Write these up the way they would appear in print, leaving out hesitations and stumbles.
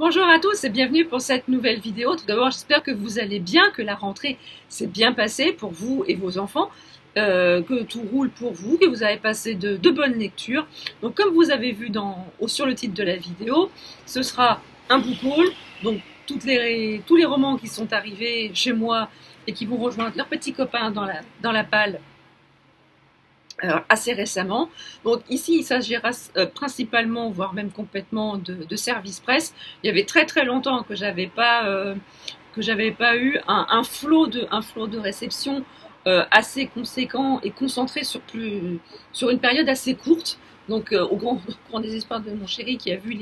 Bonjour à tous et bienvenue pour cette nouvelle vidéo. Tout d'abord, j'espère que vous allez bien, que la rentrée s'est bien passée pour vous et vos enfants, que tout roule pour vous, que vous avez passé de bonnes lectures. Donc comme vous avez vu sur le titre de la vidéo, ce sera un book haul, donc tous les romans qui sont arrivés chez moi et qui vont rejoindre leurs petits copains dans la palle assez récemment. Donc ici, il s'agira principalement, voire même complètement, de service presse. Il y avait très longtemps que j'avais pas eu un flot de réception assez conséquent et concentré sur une période assez courte. Donc au grand désespoir de mon chéri qui a vu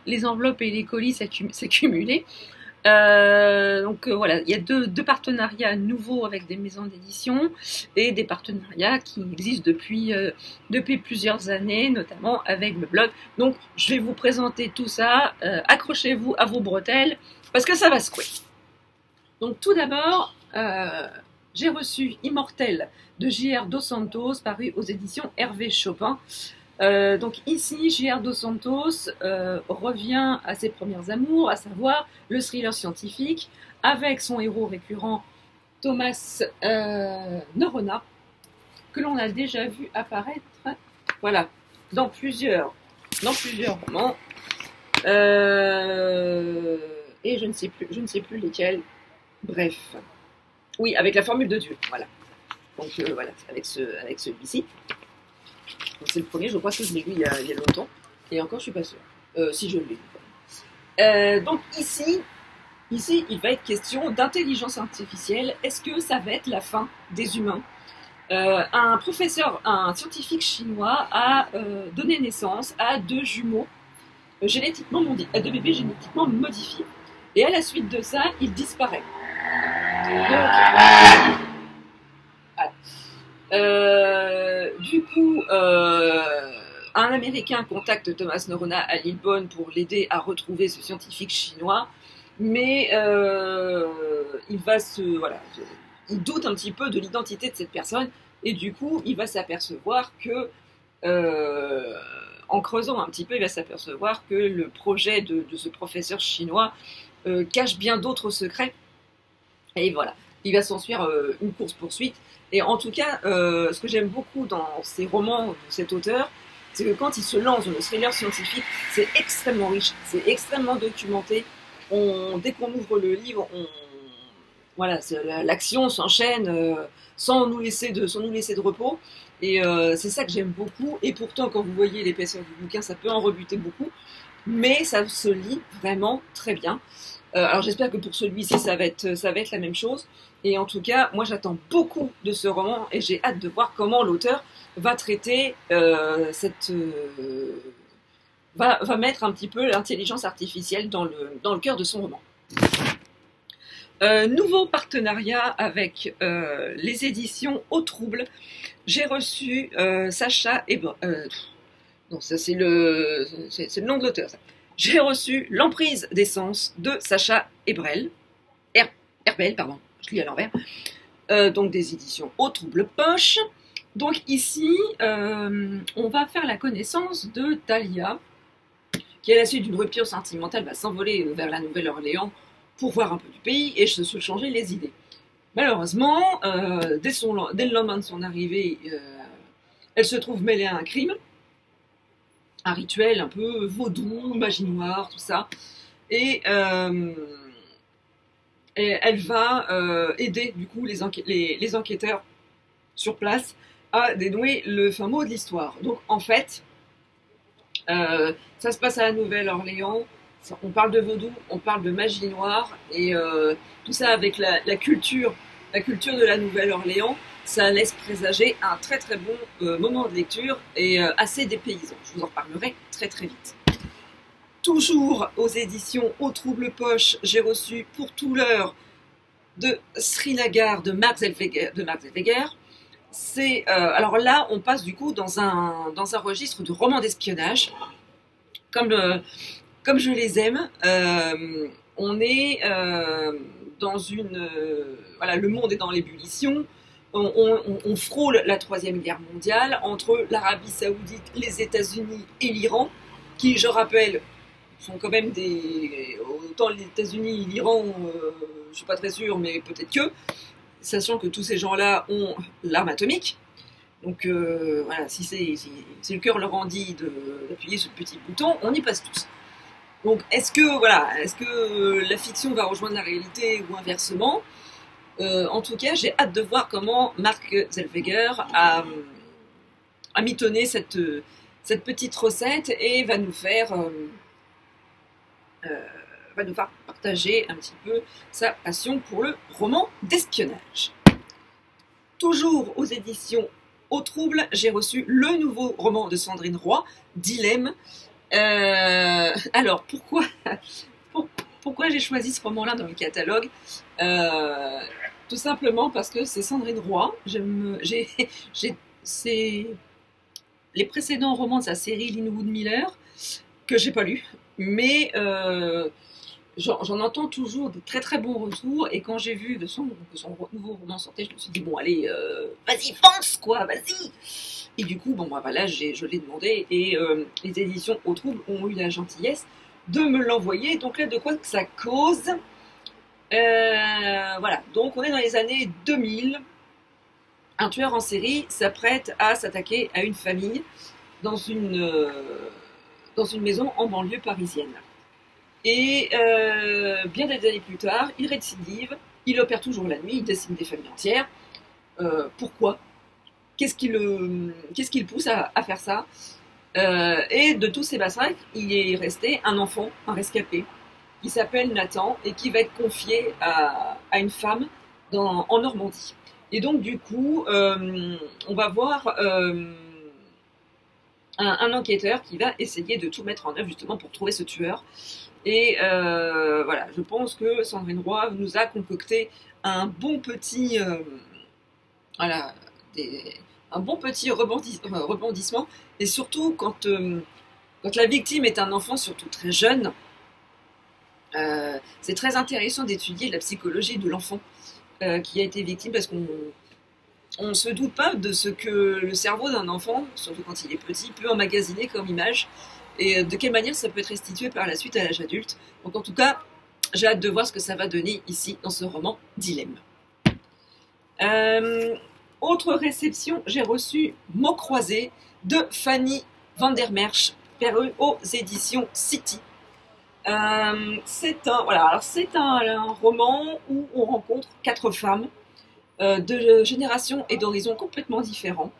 les enveloppes et les colis s'accumuler. Voilà, il y a deux partenariats nouveaux avec des maisons d'édition et des partenariats qui existent depuis plusieurs années, notamment avec le blog. Donc je vais vous présenter tout ça, accrochez-vous à vos bretelles parce que ça va secouer. Donc tout d'abord, j'ai reçu Immortel de J.R. Dos Santos, paru aux éditions Hervé Chopin. Donc ici, J.R. Dos Santos revient à ses premières amours, à savoir le thriller scientifique, avec son héros récurrent Thomas Neurona, que l'on a déjà vu apparaître, voilà, dans plusieurs romans, et je ne sais plus lesquels. Bref, oui, avec la formule de Dieu, voilà. Donc voilà, avec celui-ci. C'est le premier, je crois que je l'ai lu il y a longtemps, et encore je suis pas sûre, si je l'ai lu. Donc ici, il va être question d'intelligence artificielle. Est-ce que ça va être la fin des humains? Un scientifique chinois a donné naissance à deux bébés génétiquement modifiés. Et à la suite de ça, il disparaît. Du coup, un Américain contacte Thomas Neurona à Lillebonne pour l'aider à retrouver ce scientifique chinois, mais il doute un petit peu de l'identité de cette personne, et du coup, il va s'apercevoir que, en creusant un petit peu, il va s'apercevoir que le projet de ce professeur chinois cache bien d'autres secrets, et voilà, il va s'ensuivre une course-poursuite. Et en tout cas, ce que j'aime beaucoup dans ces romans de cet auteur, c'est que quand il se lance dans le thriller scientifique, c'est extrêmement riche, c'est extrêmement documenté. Dès qu'on ouvre le livre, voilà, l'action s'enchaîne sans nous laisser de repos. Et c'est ça que j'aime beaucoup. Et pourtant, quand vous voyez l'épaisseur du bouquin, ça peut en rebuter beaucoup. Mais ça se lit vraiment très bien. Alors j'espère que pour celui-ci, ça va être la même chose. Et en tout cas, moi j'attends beaucoup de ce roman et j'ai hâte de voir comment l'auteur va traiter va mettre un petit peu l'intelligence artificielle dans le cœur de son roman. Nouveau partenariat avec les éditions Au Trouble. J'ai reçu Sacha Ebrel. Non, ça c'est le nom de l'auteur. J'ai reçu L'emprise des sens de Sacha Ebrel. Herbel, pardon. Je lis à l'envers, donc des éditions Au Trouble Poche. Donc ici, on va faire la connaissance de Talia, qui à la suite d'une rupture sentimentale va s'envoler vers la Nouvelle-Orléans pour voir un peu du pays et se changer les idées. Malheureusement, dès le lendemain de son arrivée, elle se trouve mêlée à un crime, un rituel un peu vaudou, magie noire, tout ça, et elle va aider du coup les enquêteurs sur place à dénouer le fin mot de l'histoire. Donc en fait, ça se passe à la Nouvelle-Orléans, on parle de vaudou, on parle de magie noire, et tout ça avec la culture de la Nouvelle-Orléans, ça laisse présager un très bon moment de lecture et assez dépaysant. Je vous en parlerai très vite. Toujours aux éditions Au Trouble Poche, j'ai reçu Pour tout l'heure de Srinagar de Mark Zellweger. Alors là, on passe du coup dans un registre de romans d'espionnage, comme je les aime. On est dans voilà, le monde est dans l'ébullition. On frôle la Troisième Guerre mondiale entre l'Arabie Saoudite, les États-Unis et l'Iran, qui, je rappelle, sont quand même autant les États-Unis, l'Iran, je suis pas très sûre, mais peut-être que, sachant que tous ces gens-là ont l'arme atomique. Donc voilà, si le cœur leur en dit d'appuyer sur le petit bouton, on y passe tous. Donc est-ce que la fiction va rejoindre la réalité ou inversement? En tout cas, j'ai hâte de voir comment Mark Zellweger a mitonné cette petite recette et va nous faire partager un petit peu sa passion pour le roman d'espionnage. Toujours aux éditions Au Trouble, j'ai reçu le nouveau roman de Sandrine Roy, Dilemme. Alors, pourquoi j'ai choisi ce roman-là dans le catalogue? Tout simplement parce que c'est Sandrine Roy. C'est les précédents romans de sa série Linwood Miller que j'ai pas lu, mais j'en entends toujours des très très bons retours, et quand j'ai vu que son nouveau roman sortait, je me suis dit bon allez, vas-y fonce quoi, vas-y. Et du coup bon bah, voilà, je l'ai demandé, et les éditions Au Trouble ont eu la gentillesse de me l'envoyer. Donc là, de quoi que ça cause? Voilà, donc on est dans les années 2000. Un tueur en série s'apprête à s'attaquer à une famille dans une maison en banlieue parisienne. Et bien des années plus tard, il récidive, il opère toujours la nuit, il décime des familles entières. Pourquoi? Qu'est-ce qui le pousse à faire ça? Et de tous ces massacres, il est resté un enfant, un rescapé, qui s'appelle Nathan et qui va être confié à une femme en Normandie. Et donc du coup, on va voir un enquêteur qui va essayer de tout mettre en œuvre justement pour trouver ce tueur. Et voilà, je pense que Sandrine Roy nous a concocté un bon petit, un bon petit rebondissement. Et surtout quand la victime est un enfant, surtout très jeune, c'est très intéressant d'étudier la psychologie de l'enfant qui a été victime, parce qu'on ne se doute pas de ce que le cerveau d'un enfant, surtout quand il est petit, peut emmagasiner comme image, et de quelle manière ça peut être restitué par la suite à l'âge adulte. Donc en tout cas, j'ai hâte de voir ce que ça va donner ici dans ce roman Dilemme. Autre réception, j'ai reçu Mots croisés de Fanny van der Merch, paru aux éditions City. C'est un roman où on rencontre 4 femmes de générations et d'horizons complètement différents,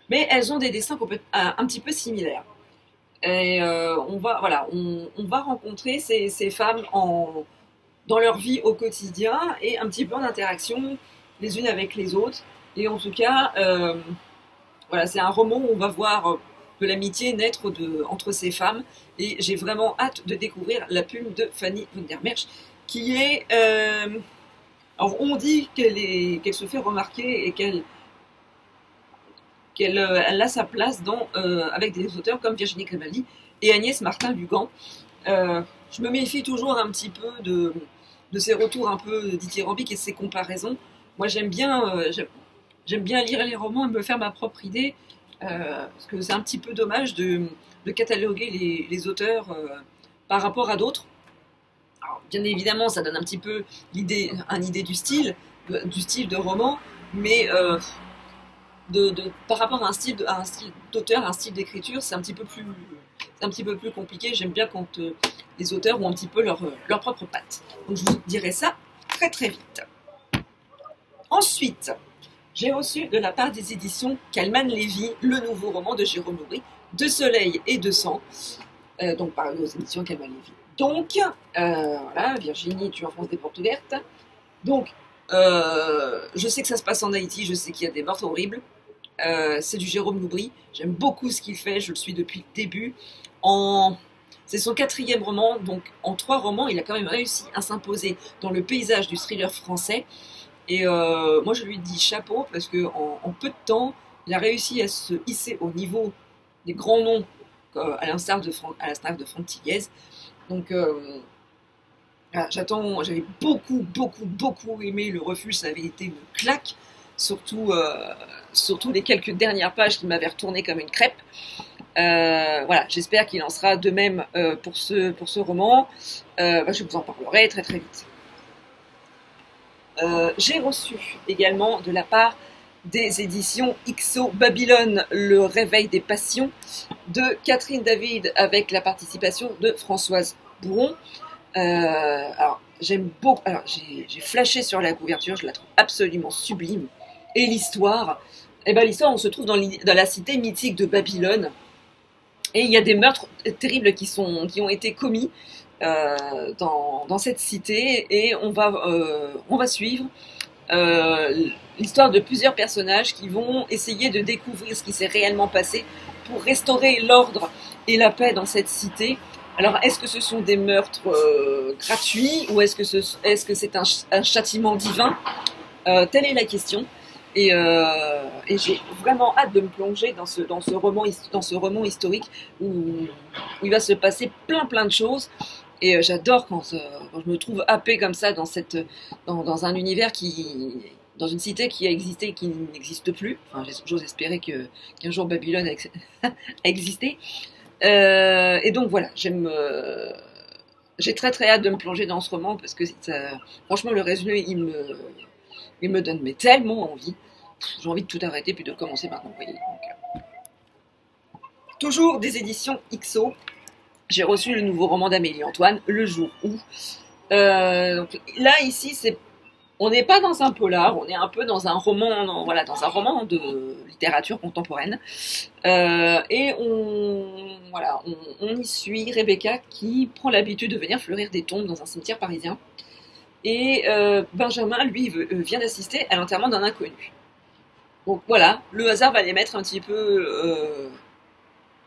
mais elles ont des destins un petit peu similaires. Et on va rencontrer ces femmes dans leur vie au quotidien, et un petit peu en interaction les unes avec les autres. Et en tout cas, voilà, c'est un roman où on va voir de l'amitié naître entre ces femmes, et j'ai vraiment hâte de découvrir la plume de Fanny van der Merch, qui est... alors on dit qu'elle se fait remarquer et qu'elle a sa place avec des auteurs comme Virginie Grimaldi et Agnès Martin-Lugan. Je me méfie toujours un petit peu de ces retours un peu dithyrambiques et ces comparaisons. Moi j'aime bien lire les romans et me faire ma propre idée, parce que c'est un petit peu dommage de cataloguer les auteurs par rapport à d'autres. Alors, bien évidemment, ça donne un petit peu une idée du style de roman, mais par rapport à un style d'auteur, un style d'écriture, c'est un petit peu plus compliqué. J'aime bien quand les auteurs ont un petit peu leur propre patte. Donc je vous dirai ça très très vite. Ensuite, j'ai reçu de la part des éditions Kalman Levy le nouveau roman de Jérôme Aubry, De soleil et de sang, donc par aux éditions Kalman Levy. Donc, voilà, Virginie, tu enfonces des portes ouvertes. Donc, je sais que ça se passe en Haïti, je sais qu'il y a des morts horribles. C'est du Jérôme Aubry, j'aime beaucoup ce qu'il fait, je le suis depuis le début. C'est son 4e roman, donc en 3 romans, il a quand même réussi à s'imposer dans le paysage du thriller français. Et moi, je lui dis chapeau, parce qu'en peu de temps, il a réussi à se hisser au niveau des grands noms, à l'instar de Franck Tilliez. Donc, j'avais beaucoup aimé Le Refuge, ça avait été une claque, surtout les quelques dernières pages qui m'avaient retourné comme une crêpe. Voilà, j'espère qu'il en sera de même pour ce roman. Je vous en parlerai très très vite. J'ai reçu également de la part des éditions XO Babylone, le réveil des passions, de Catherine David avec la participation de Françoise Bouron. Alors, j'aime beaucoup. Alors, j'ai flashé sur la couverture, je la trouve absolument sublime. Et l'histoire, l'histoire, on se trouve dans la cité mythique de Babylone. Et il y a des meurtres terribles qui ont été commis dans cette cité. Et on va suivre l'histoire de plusieurs personnages qui vont essayer de découvrir ce qui s'est réellement passé pour restaurer l'ordre et la paix dans cette cité. Alors, est-ce que ce sont des meurtres gratuits ou est-ce que c'est un châtiment divin? Telle est la question. Et j'ai vraiment hâte de me plonger dans ce roman historique où il va se passer plein de choses. Et j'adore quand je me trouve happée comme ça dans un univers dans une cité qui a existé et qui n'existe plus. Enfin, j'ose espérer qu'un jour Babylone a existé. Et donc voilà, j'ai très hâte de me plonger dans ce roman parce que franchement le résumé il me donne mais tellement envie. J'ai envie de tout arrêter puis de commencer maintenant. Vous voyez, donc, toujours des éditions XO. J'ai reçu le nouveau roman d'Amélie Antoine, Le jour où. Donc là ici on n'est pas dans un polar, on est un peu dans un roman, dans un roman de littérature contemporaine. Et on y suit Rebecca qui prend l'habitude de venir fleurir des tombes dans un cimetière parisien. Et Benjamin, lui, vient d'assister à l'enterrement d'un inconnu. Donc voilà, le hasard va les mettre un petit peu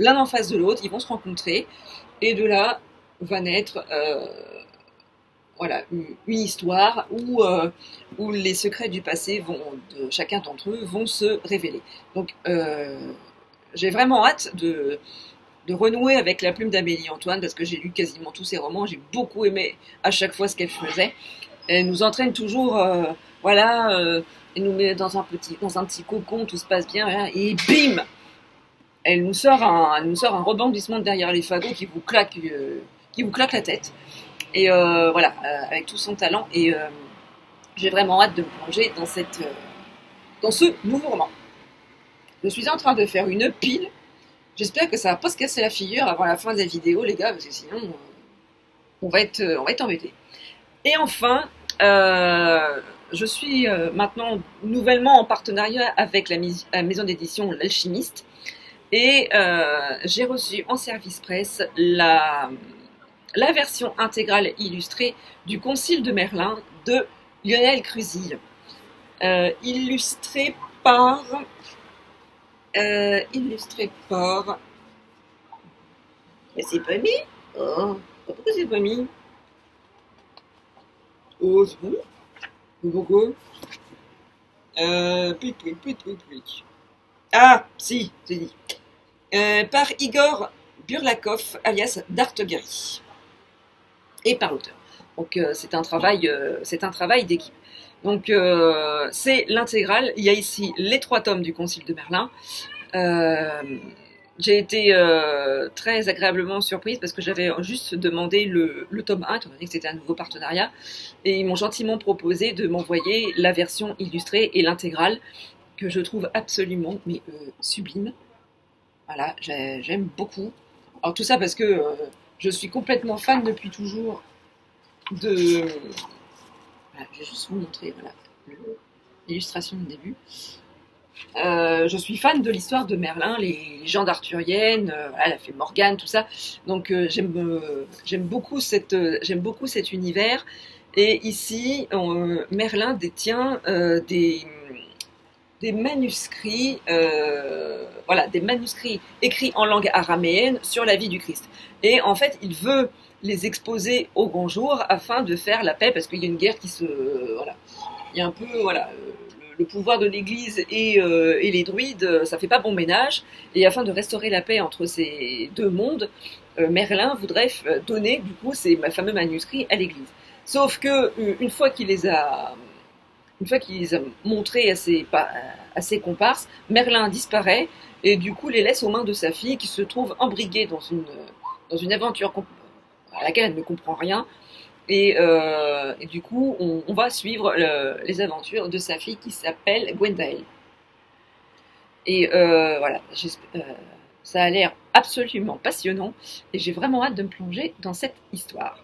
l'un en face de l'autre, ils vont se rencontrer. Et de là va naître une histoire où les secrets du passé de chacun d'entre eux vont se révéler. Donc j'ai vraiment hâte de renouer avec la plume d'Amélie Antoine parce que j'ai lu quasiment tous ses romans, j'ai beaucoup aimé à chaque fois ce qu'elle faisait. Elle nous entraîne toujours, elle nous met dans un petit cocon, tout se passe bien, et bim, elle nous sort un rebondissement derrière les fagots qui vous claque la tête. Et avec tout son talent. Et j'ai vraiment hâte de me plonger dans ce nouveau roman. Je suis en train de faire une pile. J'espère que ça va pas se casser la figure avant la fin de la vidéo, les gars, parce que sinon, on va être embêtés. Et enfin, je suis maintenant nouvellement en partenariat avec la maison d'édition L'Alchimiste. Et j'ai reçu en service presse la version intégrale illustrée du Concile de Merlin de Lionel Crusille. Illustrée par... Mais c'est pas mis. Oh, pourquoi c'est pas mis? Oh, c'est bon. Pourquoi? Ah, si, c'est dit. Par Igor Burlakov, alias Dartegari. Et par l'auteur. Donc c'est un travail d'équipe. Donc c'est l'intégrale. Il y a ici les 3 tomes du Concile de Merlin. J'ai été très agréablement surprise parce que j'avais juste demandé le tome 1, étant donné que c'était un nouveau partenariat, et ils m'ont gentiment proposé de m'envoyer la version illustrée et l'intégrale, que je trouve absolument sublime. Voilà, j'aime beaucoup. Alors tout ça parce que je suis complètement fan depuis toujours de... Voilà, je vais juste vous montrer l'illustration du début. Je suis fan de l'histoire de Merlin, les légendes arthuriennes, elle a fait Morgane, tout ça. Donc j'aime beaucoup cet univers. Et ici, Merlin détient des manuscrits, des manuscrits écrits en langue araméenne sur la vie du Christ. Et en fait, il veut les exposer au grand jour afin de faire la paix, parce qu'il y a une guerre qui il y a un peu, le pouvoir de l'Église et les druides, ça fait pas bon ménage. Et afin de restaurer la paix entre ces deux mondes, Merlin voudrait donner, du coup, ces fameux manuscrits à l'Église. Sauf que, une fois qu'il les a une fois qu'il les a montrés à ses comparses, Merlin disparaît et du coup les laisse aux mains de sa fille qui se trouve embriguée dans une aventure à laquelle elle ne comprend rien. Et du coup, on va suivre les aventures de sa fille qui s'appelle Gwendael. Et voilà, ça a l'air absolument passionnant et j'ai vraiment hâte de me plonger dans cette histoire.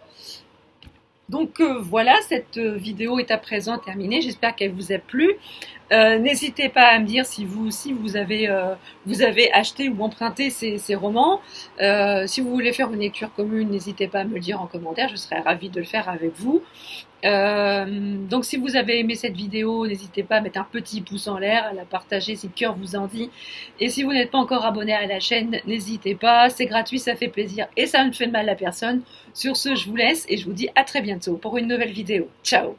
Donc voilà, cette vidéo est à présent terminée. J'espère qu'elle vous a plu. N'hésitez pas à me dire si vous aussi vous avez acheté ou emprunté ces romans. Si vous voulez faire une lecture commune, n'hésitez pas à me le dire en commentaire. Je serais ravie de le faire avec vous. Donc si vous avez aimé cette vidéo, n'hésitez pas à mettre un petit pouce en l'air, à la partager si le cœur vous en dit. Et si vous n'êtes pas encore abonné à la chaîne, n'hésitez pas, c'est gratuit, ça fait plaisir et ça ne fait de mal à personne. Sur ce, je vous laisse et je vous dis à très bientôt pour une nouvelle vidéo. Ciao!